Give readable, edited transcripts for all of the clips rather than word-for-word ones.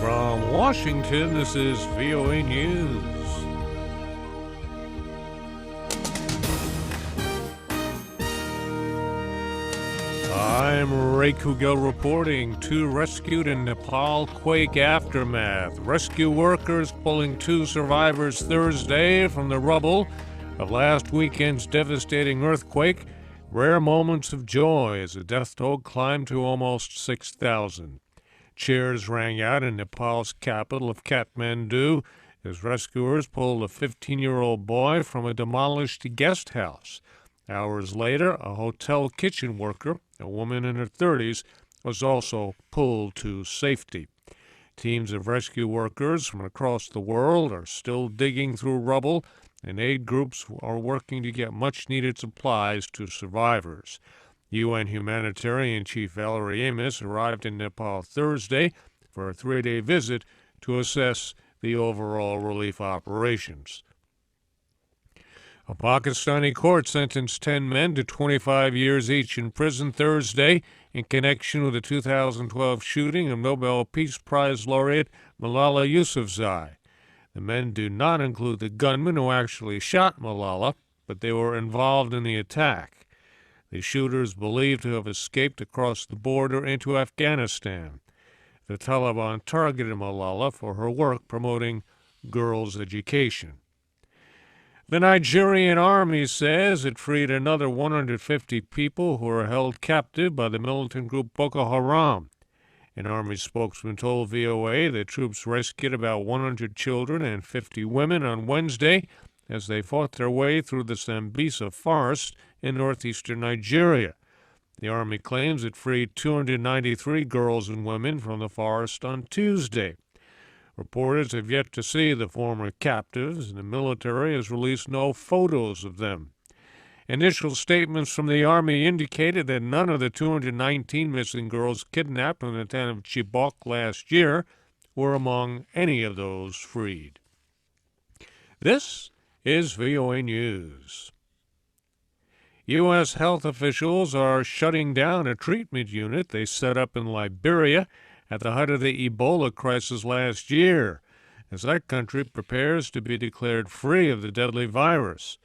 From Washington, this is VOA News. I'm Ray Kouguell reporting. 2 rescued in Nepal quake aftermath. Rescue workers pulling 2 survivors Thursday from the rubble of last weekend's devastating earthquake. Rare moments of joy as the death toll climbed to almost 6,000. Cheers rang out in Nepal's capital of Kathmandu as rescuers pulled a 15-year-old boy from a demolished guest house. Hours later, a hotel kitchen worker, a woman in her 30s, was also pulled to safety. Teams of rescue workers from across the world are still digging through rubble, and aid groups are working to get much-needed supplies to survivors. UN humanitarian chief Valerie Amos arrived in Nepal Thursday for a 3-day visit to assess the overall relief operations. A Pakistani court sentenced 10 men to 25 years each in prison Thursday in connection with the 2012 shooting of Nobel Peace Prize laureate Malala Yousufzai. The men do not include the gunman who actually shot Malala, but they were involved in the attack. The shooters believed to have escaped across the border into Afghanistan. The Taliban targeted Malala for her work promoting girls' education. The Nigerian army says it freed another 150 people who were held captive by the militant group Boko Haram. An army spokesman told VOA that troops rescued about 100 children and 50 women on Wednesday as they fought their way through the Sambisa forest in northeastern Nigeria. The army claims it freed 293 girls and women from the forest on Tuesday. Reporters have yet to see the former captives, and the military has released no photos of them. Initial statements from the Army indicated that none of the 219 missing girls kidnapped in the town of Chibok last year were among any of those freed. This is VOA News. U.S. health officials are shutting down a treatment unit they set up in Liberia at the height of the Ebola crisis last year, as that country prepares to be declared free of the deadly virus.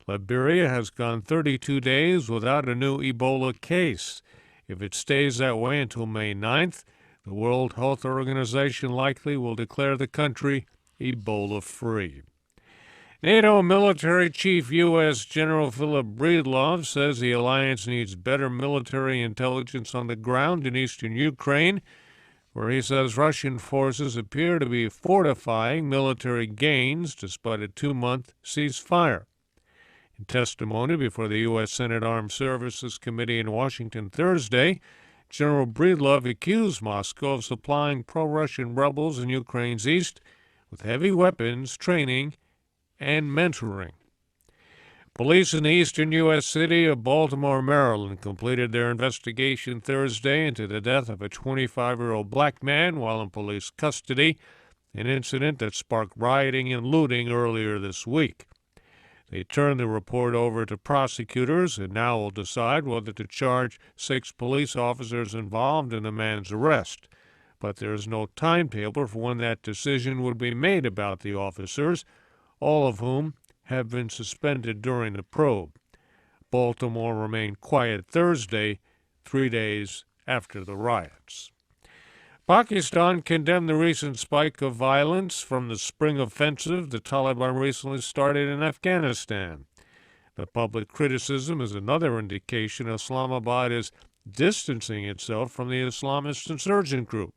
Liberia has gone 32 days without a new Ebola case. If it stays that way until May 9th, the World Health Organization likely will declare the country Ebola-free. NATO military chief U.S. General Philip Breedlove says the alliance needs better military intelligence on the ground in eastern Ukraine, where he says Russian forces appear to be fortifying military gains despite a 2-month ceasefire. In testimony before the U.S. Senate Armed Services Committee in Washington Thursday, General Breedlove accused Moscow of supplying pro-Russian rebels in Ukraine's east with heavy weapons, training, and mentoring. Police in the eastern U.S. city of Baltimore, Maryland, completed their investigation Thursday into the death of a 25-year-old black man while in police custody, an incident that sparked rioting and looting earlier this week. They turned the report over to prosecutors and now will decide whether to charge 6 police officers involved in the man's arrest. But there is no timetable for when that decision would be made about the officers, all of whom have been suspended during the probe. Baltimore remained quiet Thursday, 3 days after the riots. Pakistan condemned the recent spike of violence from the spring offensive the Taliban recently started in Afghanistan. The public criticism is another indication Islamabad is distancing itself from the Islamist insurgent group.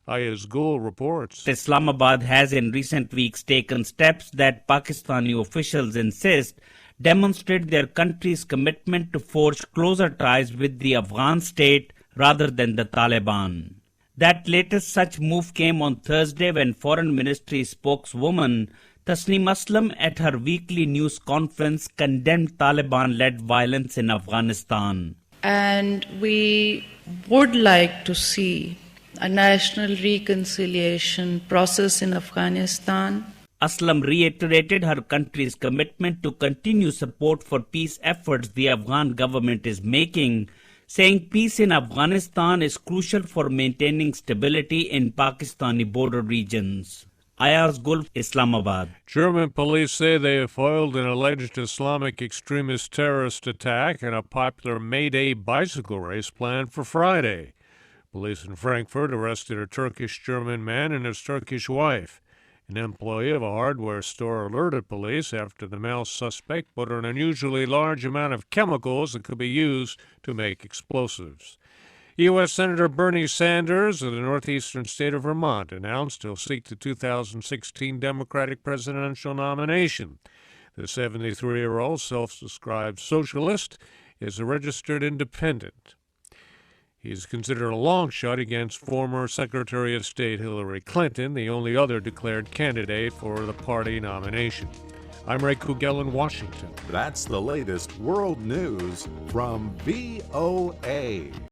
Ayaz Gul reports. Islamabad has in recent weeks taken steps that Pakistani officials insist demonstrate their country's commitment to forge closer ties with the Afghan state rather than the Taliban. That latest such move came on Thursday when Foreign Ministry spokeswoman Tasneem Aslam at her weekly news conference condemned Taliban-led violence in Afghanistan. And we would like to see a national reconciliation process in Afghanistan. Aslam reiterated her country's commitment to continue support for peace efforts the Afghan government is making, saying peace in Afghanistan is crucial for maintaining stability in Pakistani border regions. Ayaz Gul, Islamabad. German police say they have foiled an alleged Islamic extremist terrorist attack in a popular May Day bicycle race planned for Friday. Police in Frankfurt arrested a Turkish-German man and his Turkish wife. An employee of a hardware store alerted police after the male suspect put an unusually large amount of chemicals that could be used to make explosives. U.S. Senator Bernie Sanders of the northeastern state of Vermont announced he'll seek the 2016 Democratic presidential nomination. The 73-year-old self-described socialist is a registered independent. He is considered a long shot against former Secretary of State Hillary Clinton, the only other declared candidate for the party nomination. I'm Ray Kouguell in Washington. That's the latest world news from VOA.